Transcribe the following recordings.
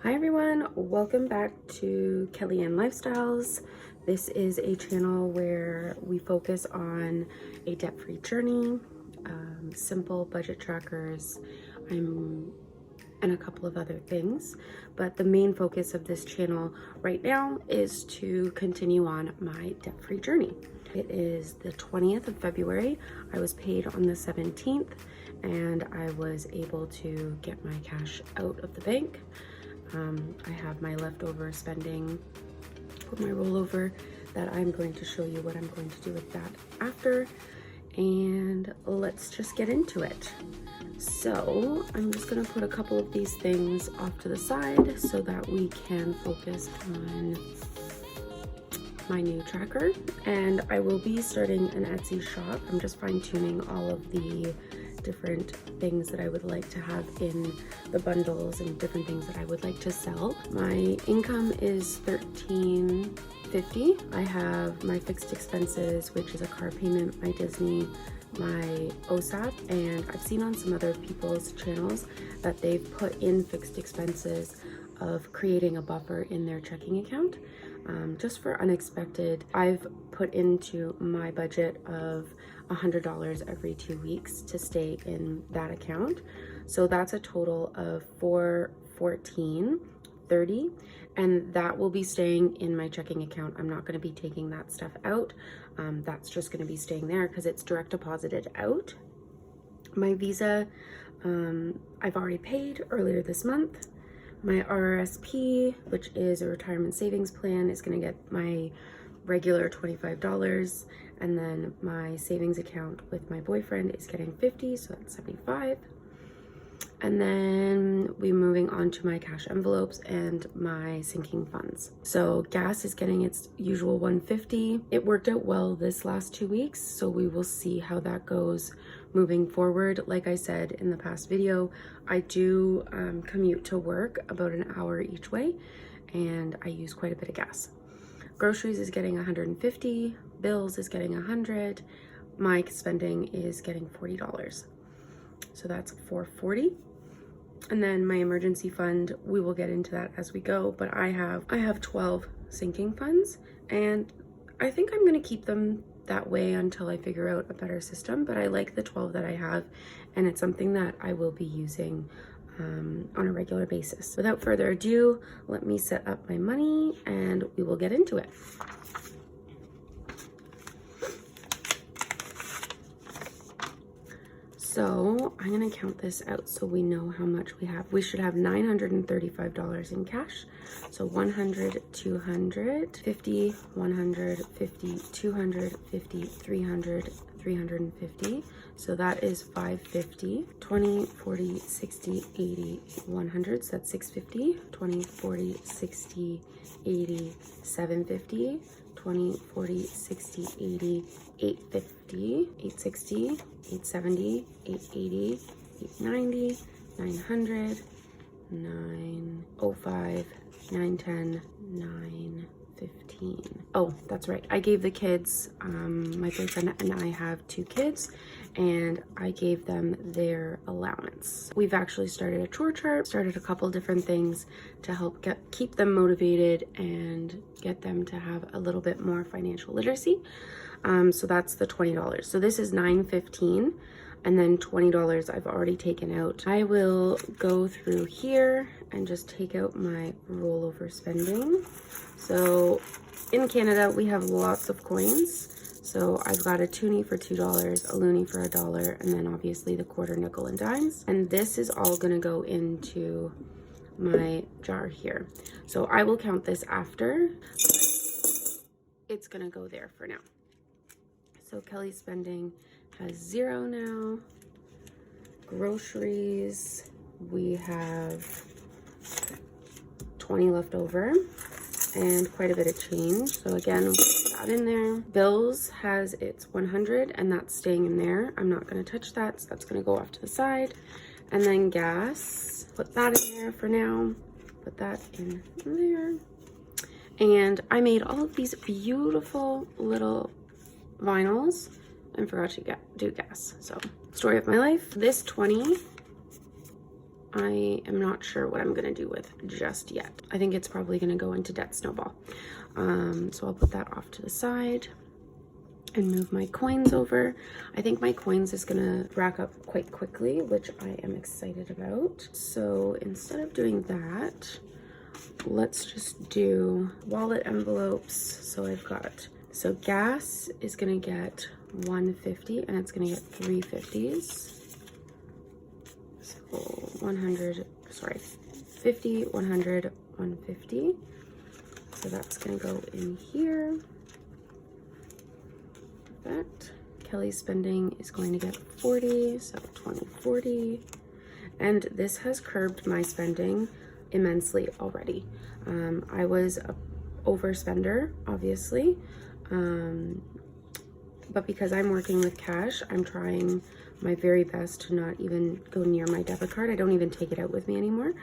Hi everyone, welcome back to Kellyanne Lifestyles. This is a channel where we focus on a debt-free journey, simple budget trackers, and a couple of other things. But the main focus of this channel right now is to continue on my debt-free journey. It is the 20th of February. I was paid on the 17th and I was able to get my cash out of the bank. I have my leftover spending for my rollover that I'm going to show you what I'm going to do with that after, and let's just get into it. So I'm just going to put a couple of these things off to the side so that we can focus on my new tracker, and I will be starting an Etsy shop. I'm just fine-tuning all of the different things that I would like to have in the bundles and different things that I would like to sell. My income is $13.50. I have my fixed expenses, which is a car payment, my Disney, my OSAP, and I've seen on some other people's channels that they've put in fixed expenses of creating a buffer in their checking account. Just for unexpected. I've put into my budget of $100 every 2 weeks to stay in that account. So that's a total of $414.30, and that will be staying in my checking account. I'm not going to be taking that stuff out. That's just going to be staying there because it's direct deposited out. My Visa, I've already paid earlier this month. My RRSP, which is a retirement savings plan, is going to get my regular $25, and then my savings account with my boyfriend is getting $50, so that's $75. And then we're moving on to my cash envelopes and my sinking funds. So gas is getting its usual $1.50. It worked out well this last 2 weeks, so we will see how that goes moving forward. Like I said in the past video, I do commute to work about an hour each way, and I use quite a bit of gas. Groceries is getting $150, bills is getting $100, my spending is getting $40. So that's $440. And then my emergency fund, we will get into that as we go, but I have 12 sinking funds, and I think I'm going to keep them that way until I figure out a better system, but I like the 12 that I have, and it's something that I will be using on a regular basis. Without further ado, let me set up my money and we will get into it. So I'm going to count this out so we know how much we have. We should have $935 in cash. So 100, 200, 50, 150, 250, 300, 350. So that is 550, 20, 40, 60, 80, 100. So that's 650, 20, 40, 60, 80, 750, 20, 40, 60, 80, 850, 860, 870, 880, 890, 900, 905, 910, 915. Oh, that's right. I gave the kids, my boyfriend and I have 2 kids, and I gave them their allowance. We've actually started a chore chart, started a couple different things to help keep them motivated and get them to have a little bit more financial literacy. So that's the $20. So this is $915, and then $20 I've already taken out. I will go through here and just take out my rollover spending. So in Canada, we have lots of coins. So I've got a toonie for $2, a loonie for $1, and then obviously the quarter, nickel, and dimes. And this is all gonna go into my jar here. So I will count this after, but it's gonna go there for now. So Kelly's spending has 0 now. Groceries, we have 20 left over and quite a bit of change. So again, we'll put that in there. Bills has its 100, and that's staying in there. I'm not gonna touch that, so that's gonna go off to the side. And then gas, put that in there for now. Put that in there. And I made all of these beautiful little vinyls and forgot to do gas. So story of my life. This 20 I am not sure what I'm gonna do with just yet. I think it's probably gonna go into debt snowball. So I'll put that off to the side and move my coins over. I think my coins is gonna rack up quite quickly, which I am excited about. So instead of doing that, let's just do wallet envelopes. So gas is gonna get 150 and it's gonna get 3 50s. So 50, 100, 150. So that's gonna go in here. That Kelly's spending is going to get 40, so 20, 40. And this has curbed my spending immensely already. I was a overspender, obviously, but because I'm working with cash, I'm trying my very best to not even go near my debit card. I don't even take it out with me anymore,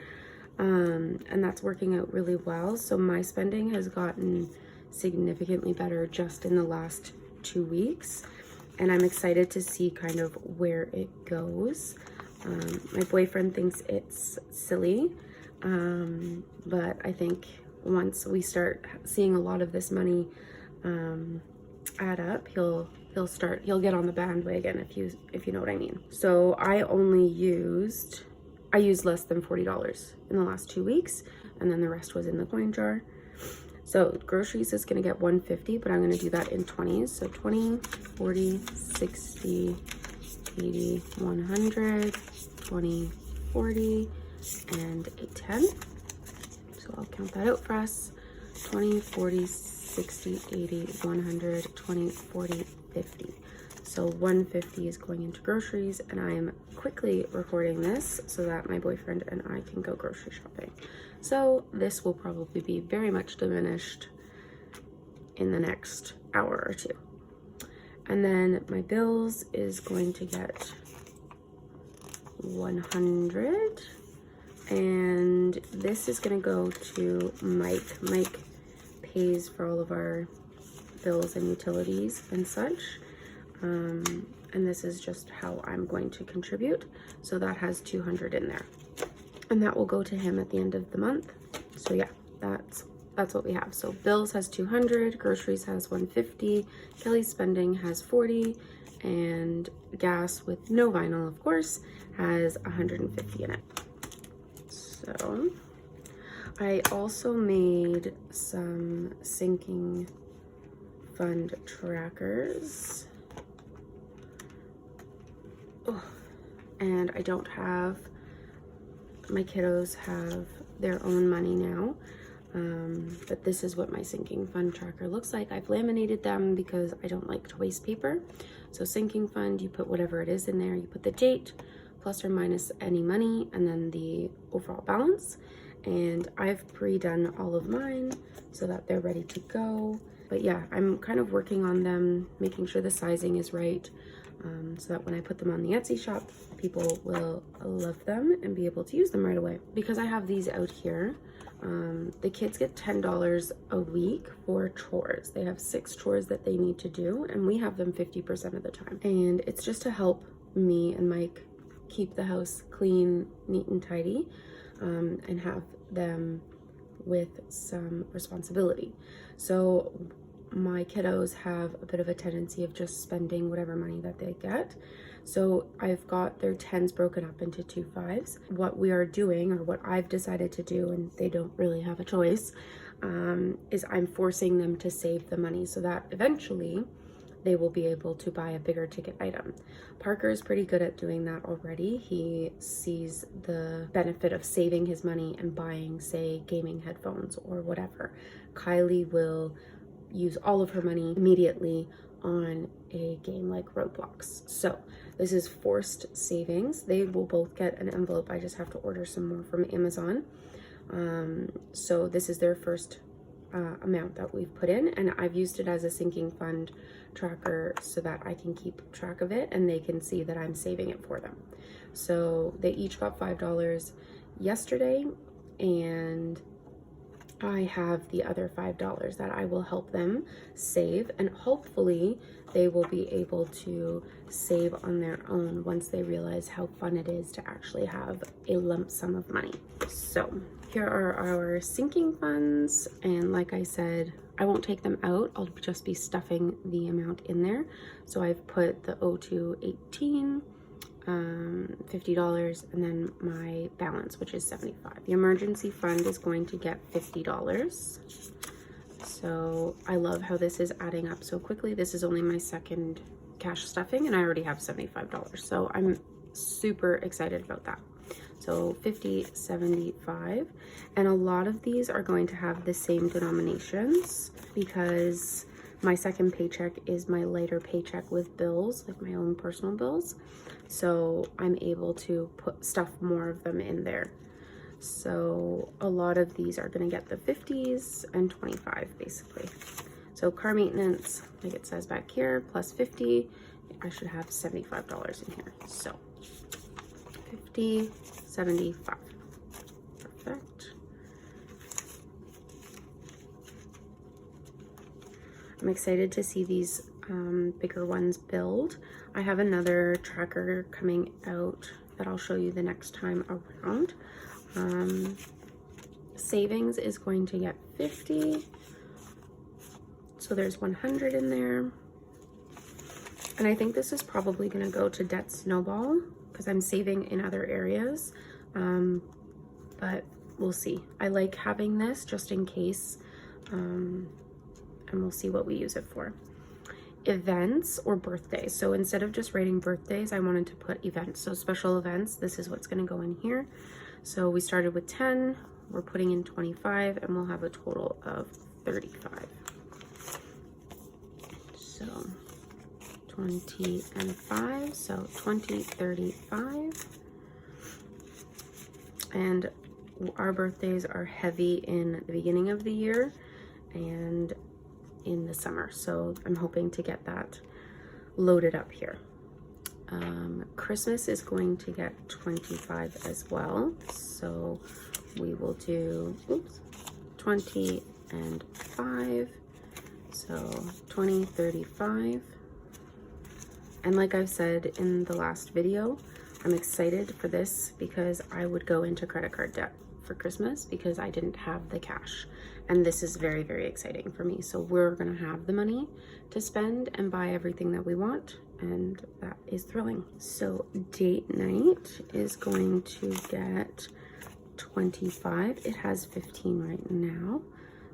and that's working out really well. So my spending has gotten significantly better just in the last 2 weeks, and I'm excited to see kind of where it goes. My boyfriend thinks it's silly, but I think once we start seeing a lot of this money add up, he'll get on the bandwagon, if you know what I mean. So I used less than $40 in the last 2 weeks, and then the rest was in the coin jar. So groceries is gonna get 150, but I'm gonna do that in 20s. So 20, 40, 60, 80, 100, 20, 40, and a 10. So I'll count that out for us. 20, 40, 60, 80, 100, 20, 40, 50. So 150 is going into groceries, and I am quickly recording this so that my boyfriend and I can go grocery shopping. So this will probably be very much diminished in the next hour or two. And then my bills is going to get 100, and this is going to go to Mike. Mike pays for all of our bills and utilities and such, and this is just how I'm going to contribute. So that has 200 in there, and that will go to him at the end of the month. So yeah, that's what we have. So bills has 200, groceries has 150, Kelly's spending has 40, and gas with no vinyl, of course, has 150 in it. So I also made some sinking fund trackers. Oh, and I don't have, my kiddos have their own money now. But this is what my sinking fund tracker looks like. I've laminated them because I don't like to waste paper. So sinking fund, you put whatever it is in there. You put the date, plus or minus any money, and then the overall balance. And I've pre-done all of mine so that they're ready to go. But yeah, I'm kind of working on them, making sure the sizing is right, so that when I put them on the Etsy shop, people will love them and be able to use them right away. Because I have these out here, the kids get $10 a week for chores. They have 6 chores that they need to do, and we have them 50% of the time. And it's just to help me and Mike keep the house clean, neat, and tidy, and have them with some responsibility. So my kiddos have a bit of a tendency of just spending whatever money that they get. So I've got their 10s broken up into 2 5s. What we are doing, or what I've decided to do, and they don't really have a choice, is I'm forcing them to save the money so that eventually they will be able to buy a bigger ticket item. Parker is pretty good at doing that already. He sees the benefit of saving his money and buying, say, gaming headphones or whatever. Kylie will use all of her money immediately on a game like Roblox. So this is forced savings. They will both get an envelope. I just have to order some more from Amazon. So this is their first amount that we've put in, and I've used it as a sinking fund tracker so that I can keep track of it and they can see that I'm saving it for them. So they each got $5 yesterday, and I have the other $5 that I will help them save, and hopefully they will be able to save on their own once they realize how fun it is to actually have a lump sum of money. So here are our sinking funds, and like I said, I won't take them out. I'll just be stuffing the amount in there. So I've put the 0218, $50, and then my balance, which is 75. The emergency fund is going to get $50. So I love how this is adding up so quickly. This is only my second cash stuffing and I already have $75. So I'm super excited about that. So 50, 75, and a lot of these are going to have the same denominations because my second paycheck is my lighter paycheck with bills, like my own personal bills. So I'm able to put stuff more of them in there. So a lot of these are going to get the 50s and 25 basically. So car maintenance, like it says back here, plus 50, I should have $75 in here. So 50, 75. Perfect. I'm excited to see these bigger ones build. I have another tracker coming out that I'll show you the next time around. Savings is going to get 50. So there's 100 in there. And I think this is probably going to go to debt snowball because I'm saving in other areas. But we'll see. I like having this just in case. And we'll see what we use it for. Events or birthdays. So instead of just writing birthdays, I wanted to put events. So special events, this is what's going to go in here. So we started with 10, we're putting in 25, and we'll have a total of 35. So 20 and 5, so 20, 35. And our birthdays are heavy in the beginning of the year and in the summer. So I'm hoping to get that loaded up here. Christmas is going to get 25 as well. So we will do, 20 and 5. So 20, 35. And like I've said in the last video, I'm excited for this because I would go into credit card debt for Christmas because I didn't have the cash. And this is very, very exciting for me. So we're gonna have the money to spend and buy everything that we want, and that is thrilling. So date night is going to get 25. It has 15 right now.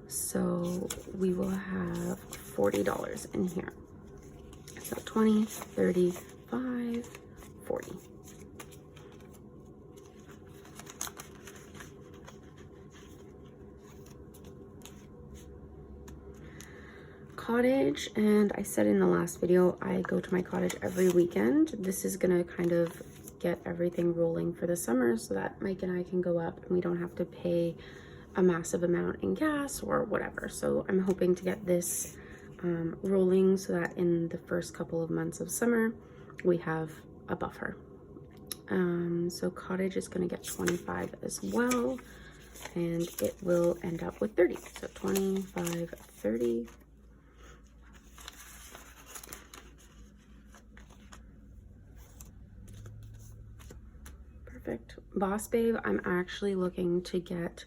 So we will have $40 in here. So 20, 35, 40. Cottage, and I said in the last video, I go to my cottage every weekend. This is gonna kind of get everything rolling for the summer so that Mike and I can go up and we don't have to pay a massive amount in gas or whatever. So I'm hoping to get this rolling so that in the first couple of months of summer we have a buffer. So cottage is going to get 25 as well, and it will end up with 30. So 25, 30. Perfect. Boss Babe, I'm actually looking to get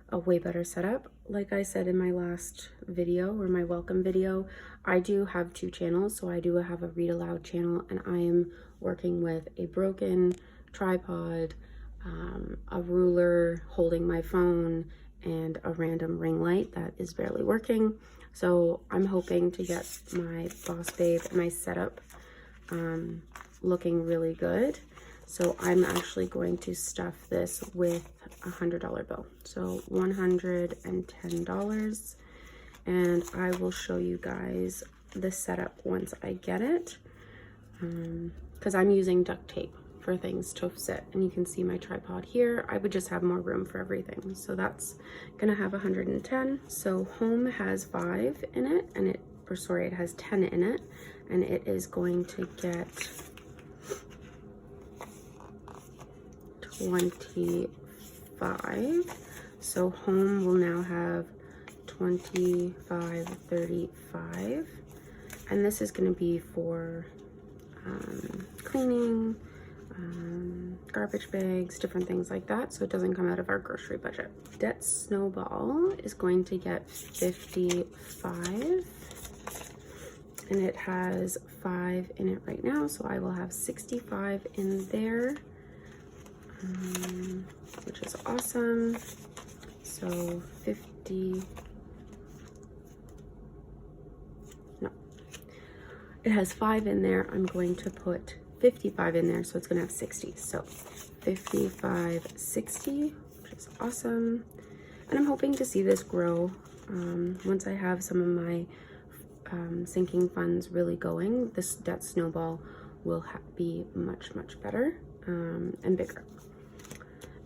a way better setup. Like I said in my last video or my welcome video, I do have 2 channels. So I do have a read aloud channel, and I am working with a broken tripod, a ruler holding my phone, and a random ring light that is barely working. So I'm hoping to get my Boss Babe, my setup looking really good. So I'm actually going to stuff this with a $100 bill. So $110. And I will show you guys the setup once I get it. Because I'm using duct tape for things to sit. And you can see my tripod here. I would just have more room for everything. So that's gonna have 110. So home has 5 in it, and it has 10 in it. And it is going to get 25. So home will now have 25, 35. And this is going to be for cleaning, garbage bags, different things like that. So it doesn't come out of our grocery budget. Debt Snowball is going to get 55. And it has 5 in it right now. So I will have 65 in there, which is awesome. So 50. It has 5 in there. I'm going to put 55 in there, so it's going to have 60. So 55, 60, which is awesome. And I'm hoping to see this grow once I have some of my sinking funds really going. This Debt Snowball will be much, much better and bigger.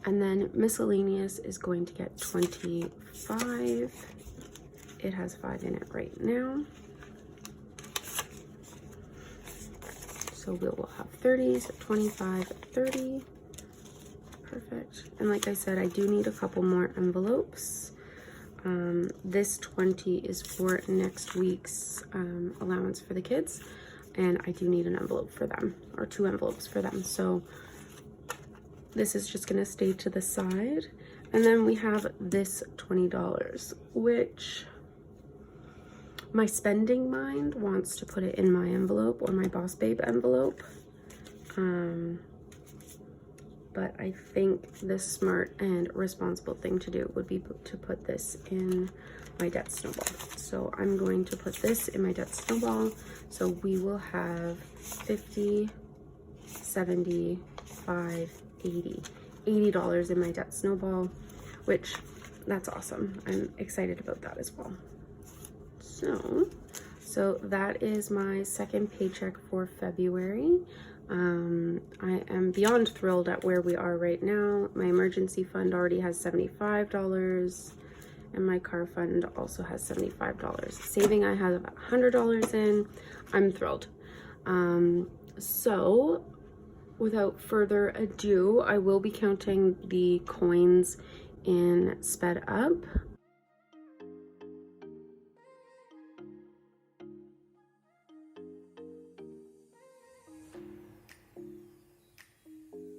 And then miscellaneous is going to get 25. It has 5 in it right now. So we will have 30, so 25, 30. Perfect. And like I said, I do need a couple more envelopes. This 20 is for next week's allowance for the kids. And I do need an envelope for them, or 2 envelopes for them. So this is just gonna stay to the side. And then we have this $20, which my spending mind wants to put it in my envelope or my Boss Babe envelope. But I think the smart and responsible thing to do would be to put this in my Debt Snowball. So I'm going to put this in my Debt Snowball. So we will have 50, 75, 80. $80 in my Debt Snowball, which that's awesome. I'm excited about that as well. So that is my second paycheck for February. I am beyond thrilled at where we are right now. My emergency fund already has $75 and my car fund also has $75. Saving, I have $100 in. I'm thrilled. So without further ado, I will be counting the coins in Sped Up.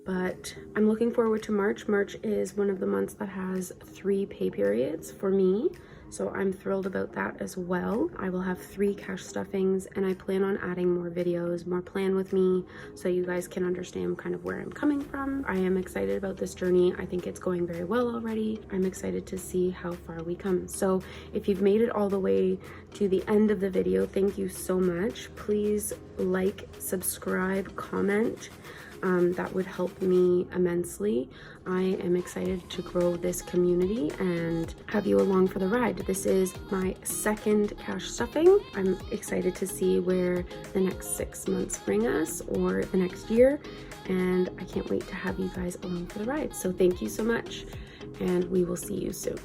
But I'm looking forward to March. March is one of the months that has 3 pay periods for me. So I'm thrilled about that as well. I will have 3 cash stuffings and I plan on adding more videos, more plan with me, so you guys can understand kind of where I'm coming from. I am excited about this journey. I think it's going very well already. I'm excited to see how far we come. So if you've made it all the way to the end of the video, thank you so much. Please like, subscribe, comment. That would help me immensely. I am excited to grow this community and have you along for the ride. This is my second cash stuffing. I'm excited to see where the next 6 months bring us, or the next year, and I can't wait to have you guys along for the ride. So thank you so much, and we will see you soon.